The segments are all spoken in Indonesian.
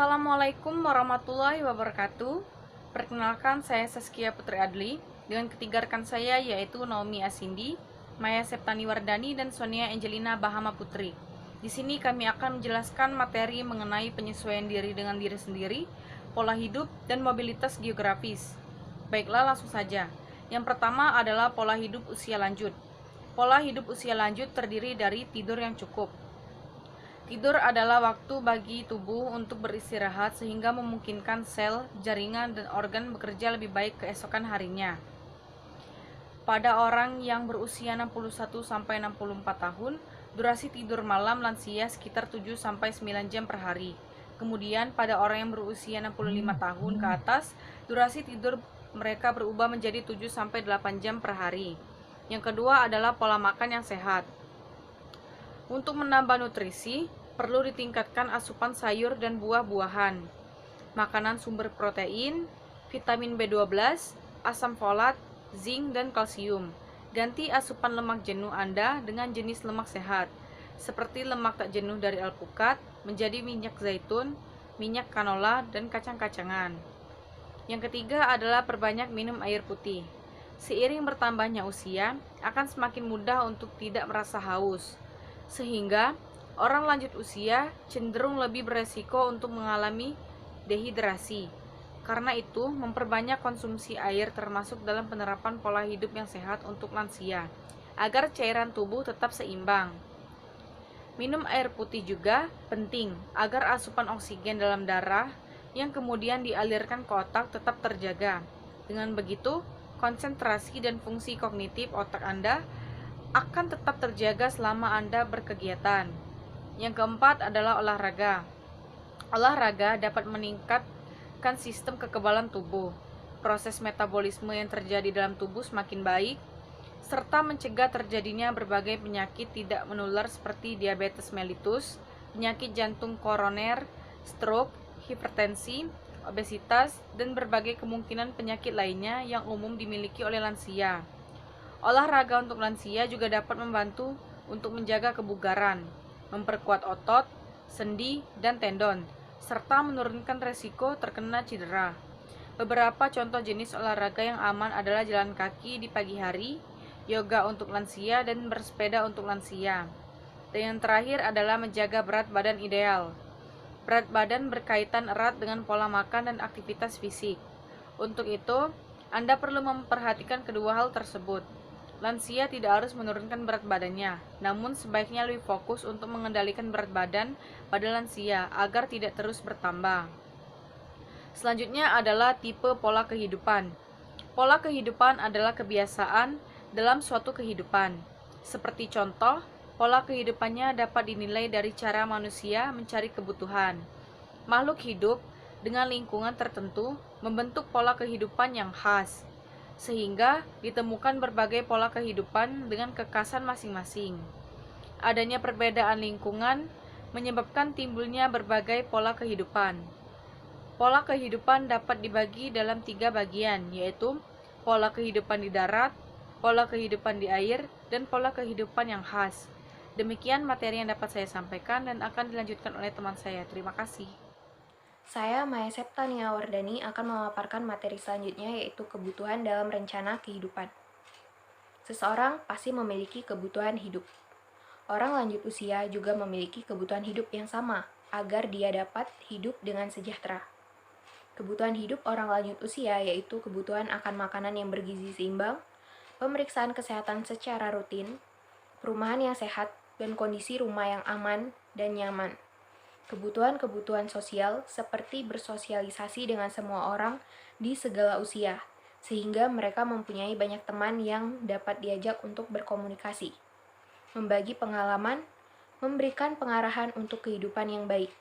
Assalamualaikum warahmatullahi wabarakatuh. Perkenalkan, saya Saskia Putri Adli. Dengan ketiga rekan saya yaitu Naomi Asindi, Maya Septani Wardani, dan Sonia Angelina Bahama Putri. Di sini kami akan menjelaskan materi mengenai penyesuaian diri dengan diri sendiri, pola hidup, dan mobilitas geografis. Baiklah, langsung saja. Yang pertama adalah pola hidup usia lanjut. Pola hidup usia lanjut terdiri dari tidur yang cukup. Tidur adalah waktu bagi tubuh untuk beristirahat sehingga memungkinkan sel, jaringan, dan organ bekerja lebih baik keesokan harinya. Pada orang yang berusia 61-64 tahun, durasi tidur malam lansia sekitar 7-9 jam per hari. Kemudian pada orang yang berusia 65 tahun ke atas, durasi tidur mereka berubah menjadi 7-8 jam per hari. Yang kedua adalah pola makan yang sehat. Untuk menambah nutrisi, perlu ditingkatkan asupan sayur dan buah-buahan, makanan sumber protein, vitamin B12, asam folat, zinc, dan kalsium. Ganti asupan lemak jenuh Anda dengan jenis lemak sehat, seperti lemak tak jenuh dari alpukat, menjadi minyak zaitun, minyak canola, dan kacang-kacangan. Yang ketiga adalah perbanyak minum air putih. Seiring bertambahnya usia, akan semakin mudah untuk tidak merasa haus, sehingga orang lanjut usia cenderung lebih beresiko untuk mengalami dehidrasi. Karena itu, memperbanyak konsumsi air termasuk dalam penerapan pola hidup yang sehat untuk lansia, agar cairan tubuh tetap seimbang. Minum air putih juga penting agar asupan oksigen dalam darah yang kemudian dialirkan ke otak tetap terjaga. Dengan begitu, konsentrasi dan fungsi kognitif otak Anda akan tetap terjaga selama Anda berkegiatan. Yang keempat adalah olahraga. Olahraga dapat meningkatkan sistem kekebalan tubuh. Proses metabolisme yang terjadi dalam tubuh semakin baik, serta mencegah terjadinya berbagai penyakit tidak menular seperti diabetes mellitus, penyakit jantung koroner, stroke, hipertensi, obesitas, dan berbagai kemungkinan penyakit lainnya yang umum dimiliki oleh lansia. Olahraga untuk lansia juga dapat membantu untuk menjaga kebugaran, memperkuat otot, sendi, dan tendon, serta menurunkan resiko terkena cedera. Beberapa contoh jenis olahraga yang aman adalah jalan kaki di pagi hari, yoga untuk lansia, dan bersepeda untuk lansia. Dan yang terakhir adalah menjaga berat badan ideal. Berat badan berkaitan erat dengan pola makan dan aktivitas fisik. Untuk itu, Anda perlu memperhatikan kedua hal tersebut. Lansia tidak harus menurunkan berat badannya, namun sebaiknya lebih fokus untuk mengendalikan berat badan pada lansia agar tidak terus bertambah. Selanjutnya adalah tipe pola kehidupan. Pola kehidupan adalah kebiasaan dalam suatu kehidupan. Seperti contoh, pola kehidupannya dapat dinilai dari cara manusia mencari kebutuhan. Makhluk hidup dengan lingkungan tertentu membentuk pola kehidupan yang khas, sehingga ditemukan berbagai pola kehidupan dengan kekhasan masing-masing. Adanya perbedaan lingkungan menyebabkan timbulnya berbagai pola kehidupan. Pola kehidupan dapat dibagi dalam 3 bagian, yaitu pola kehidupan di darat, pola kehidupan di air, dan pola kehidupan yang khas. Demikian materi yang dapat saya sampaikan dan akan dilanjutkan oleh teman saya. Terima kasih. Saya, Maya Septani Wardani, akan memaparkan materi selanjutnya, yaitu kebutuhan dalam rencana kehidupan. Seseorang pasti memiliki kebutuhan hidup. Orang lanjut usia juga memiliki kebutuhan hidup yang sama, agar dia dapat hidup dengan sejahtera. Kebutuhan hidup orang lanjut usia yaitu kebutuhan akan makanan yang bergizi seimbang, pemeriksaan kesehatan secara rutin, perumahan yang sehat, dan kondisi rumah yang aman dan nyaman. Kebutuhan-kebutuhan sosial seperti bersosialisasi dengan semua orang di segala usia, sehingga mereka mempunyai banyak teman yang dapat diajak untuk berkomunikasi, membagi pengalaman, memberikan pengarahan untuk kehidupan yang baik.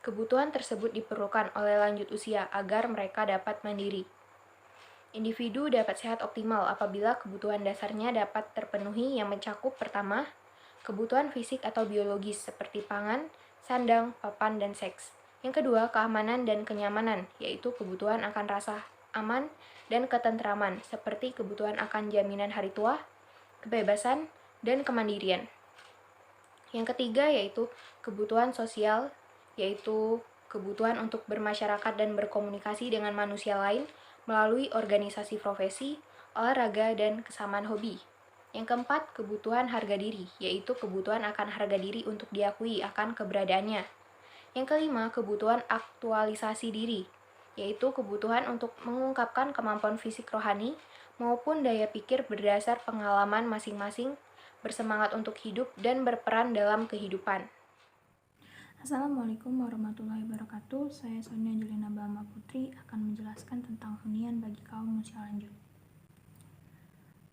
Kebutuhan tersebut diperlukan oleh lanjut usia agar mereka dapat mandiri. Individu dapat sehat optimal apabila kebutuhan dasarnya dapat terpenuhi yang mencakup pertama, kebutuhan fisik atau biologis seperti pangan, sandang, papan, dan seks. Yang kedua, keamanan dan kenyamanan, yaitu kebutuhan akan rasa aman dan ketentraman, seperti kebutuhan akan jaminan hari tua, kebebasan, dan kemandirian. Yang ketiga, yaitu kebutuhan sosial, yaitu kebutuhan untuk bermasyarakat dan berkomunikasi dengan manusia lain melalui organisasi profesi, olahraga, dan kesamaan hobi. Yang keempat, kebutuhan harga diri, yaitu kebutuhan akan harga diri untuk diakui akan keberadaannya. Yang kelima, kebutuhan aktualisasi diri, yaitu kebutuhan untuk mengungkapkan kemampuan fisik rohani maupun daya pikir berdasar pengalaman masing-masing, bersemangat untuk hidup dan berperan dalam kehidupan. Assalamualaikum warahmatullahi wabarakatuh. Saya Sonia Angelina Bahama Putri akan menjelaskan tentang hunian bagi kaum usia lanjut.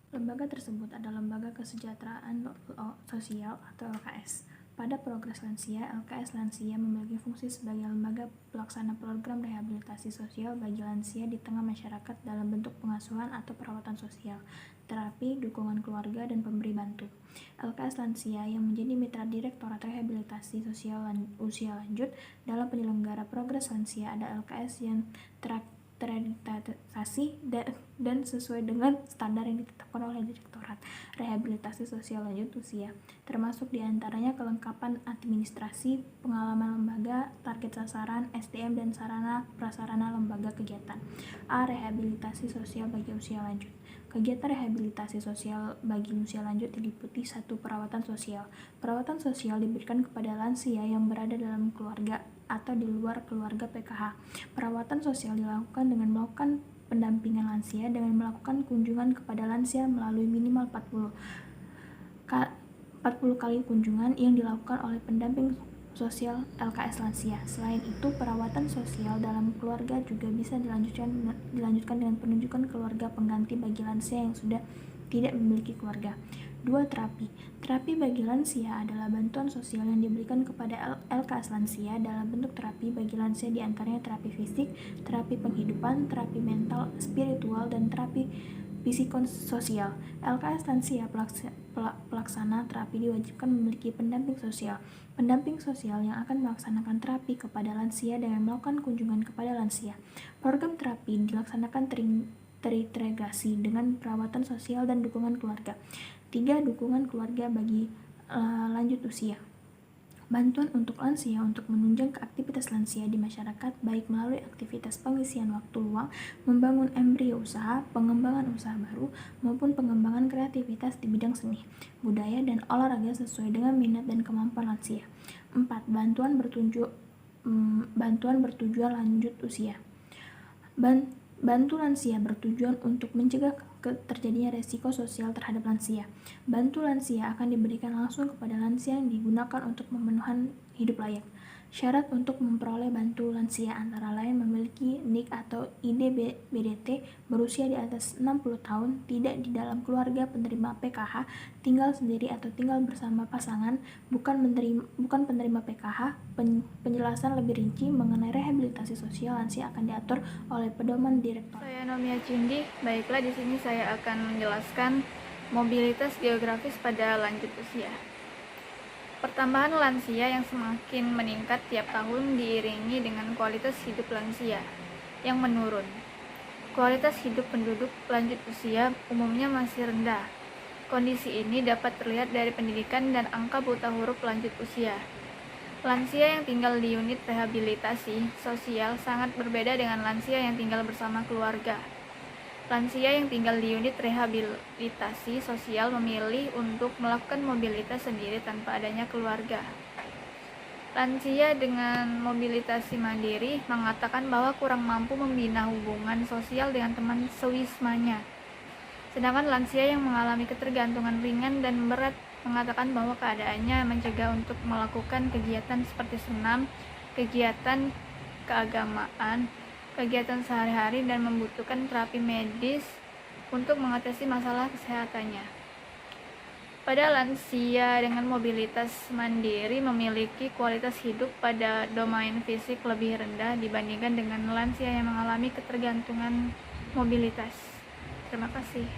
Lembaga tersebut adalah Lembaga Kesejahteraan Sosial atau LKS. Pada Progres Lansia, LKS Lansia memiliki fungsi sebagai lembaga pelaksana program rehabilitasi sosial bagi lansia di tengah masyarakat dalam bentuk pengasuhan atau perawatan sosial, terapi, dukungan keluarga, dan pemberi bantu. LKS Lansia yang menjadi mitra Direktorat Rehabilitasi Sosial Usia Lanjut dalam penyelenggara Progres Lansia ada LKS yang terakreditasi dan sesuai dengan standar yang ditetapkan oleh Direktorat Rehabilitasi Sosial Lanjut Usia, termasuk diantaranya kelengkapan administrasi, pengalaman lembaga, target sasaran, SDM, dan sarana prasarana lembaga kegiatan. A. Rehabilitasi sosial bagi usia lanjut. Kegiatan rehabilitasi sosial bagi usia lanjut diliputi 1. Perawatan sosial. Perawatan sosial diberikan kepada lansia yang berada dalam keluarga atau di luar keluarga PKH. Perawatan sosial dilakukan dengan melakukan pendampingan lansia dengan melakukan kunjungan kepada lansia melalui minimal 40 kali kunjungan yang dilakukan oleh pendamping sosial LKS Lansia. Selain itu, perawatan sosial dalam keluarga juga bisa dilanjutkan dengan penunjukan keluarga pengganti bagi lansia yang sudah tidak memiliki keluarga. 2. Terapi. Terapi bagi lansia adalah bantuan sosial yang diberikan kepada LKS Lansia dalam bentuk terapi bagi lansia diantaranya terapi fisik, terapi penghidupan, terapi mental, spiritual, dan terapi psikososial. LKS Lansia pelaksana terapi diwajibkan memiliki pendamping sosial. Pendamping sosial yang akan melaksanakan terapi kepada lansia dengan melakukan kunjungan kepada lansia. Program terapi dilaksanakan terintegrasi dengan perawatan sosial dan dukungan keluarga. 3. Dukungan keluarga bagi lanjut usia. Bantuan untuk lansia untuk menunjang aktivitas lansia di masyarakat baik melalui aktivitas pengisian waktu luang, membangun embrio usaha, pengembangan usaha baru, maupun pengembangan kreativitas di bidang seni, budaya, dan olahraga sesuai dengan minat dan kemampuan lansia. 4. Bantuan bertujuan lanjut usia. Bantu lansia bertujuan untuk mencegah terjadinya resiko sosial terhadap lansia. Bantu lansia akan diberikan langsung kepada lansia yang digunakan untuk memenuhi hidup layak. Syarat untuk memperoleh bantu lansia antara lain memiliki NIK atau ID BDT, berusia di atas 60 tahun, tidak di dalam keluarga penerima PKH, tinggal sendiri atau tinggal bersama pasangan, bukan penerima PKH. Penjelasan lebih rinci mengenai rehabilitasi sosial lansia akan diatur oleh pedoman direktor. Saya Nomia Cindi. Baiklah, di sini saya akan menjelaskan mobilitas geografis pada lanjut usia. Pertambahan lansia yang semakin meningkat tiap tahun diiringi dengan kualitas hidup lansia yang menurun. Kualitas hidup penduduk lanjut usia umumnya masih rendah. Kondisi ini dapat terlihat dari pendidikan dan angka buta huruf lanjut usia. Lansia yang tinggal di unit rehabilitasi sosial sangat berbeda dengan lansia yang tinggal bersama keluarga. Lansia yang tinggal di unit rehabilitasi sosial memilih untuk melakukan mobilitas sendiri tanpa adanya keluarga. Lansia dengan mobilitasi mandiri mengatakan bahwa kurang mampu membina hubungan sosial dengan teman sewismanya. Sedangkan lansia yang mengalami ketergantungan ringan dan berat mengatakan bahwa keadaannya mencegah untuk melakukan kegiatan seperti senam, kegiatan keagamaan, kegiatan sehari-hari, dan membutuhkan terapi medis untuk mengatasi masalah kesehatannya. Pada lansia dengan mobilitas mandiri memiliki kualitas hidup pada domain fisik lebih rendah dibandingkan dengan lansia yang mengalami ketergantungan mobilitas. Terima kasih.